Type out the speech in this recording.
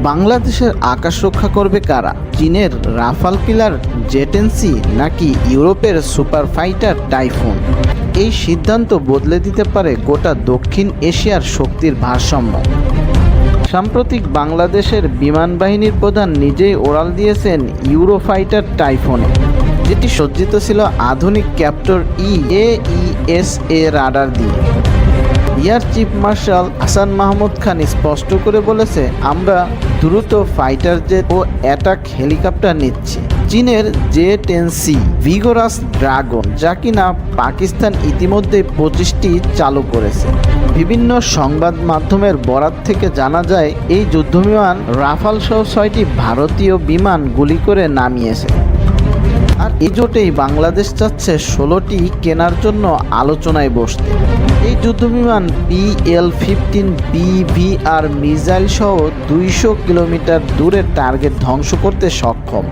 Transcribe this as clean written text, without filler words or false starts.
বাংলাদেশের আকাশ রক্ষা করবে কারা? চীনের রাফাল কিলার জেটেন্সি নাকি ইউরোপের সুপার ফাইটার টাইফুন? এই সিদ্ধান্ত বদলে দিতে পারে গোটা দক্ষিণ এশিয়ার শক্তির ভারসাম্য। সাম্প্রতিক বাংলাদেশের বিমান বাহিনীর প্রধান নিজেই ওড়াল দিয়েছেন ইউরোফাইটার টাইফুনে, যেটি সজ্জিত ছিল আধুনিক ক্যাপ্টর AESA রাডার দিয়ে। Air chief marshal Hasan Mahmud Khan স্পষ্ট করে বলেছে, আমরা দ্রুত ফাইটার জেট ও অ্যাটাক হেলিকপ্টার নিচ্ছি। চীনের জে-10C ভিগোরাস ড্রাগন, যা কিনা পাকিস্তান ইতিমধ্যে 25টি চালু করেছে। বিভিন্ন সংবাদ মাধ্যমের বরাত থেকে জানা যায়, এই যুদ্ধবিমান রাফাল সহ 6টি ভারতীয় বিমান গুলি করে নামিয়েছে। আর এই জোটেই বাংলাদেশ চাচ্ছে 16টি কেনার জন্য আলোচনায় বসতে। এই যুদ্ধবিমান PL-15 BVR মিসাইল সহ 200 কিলোমিটার দূরের টার্গেট ধ্বংস করতে সক্ষম।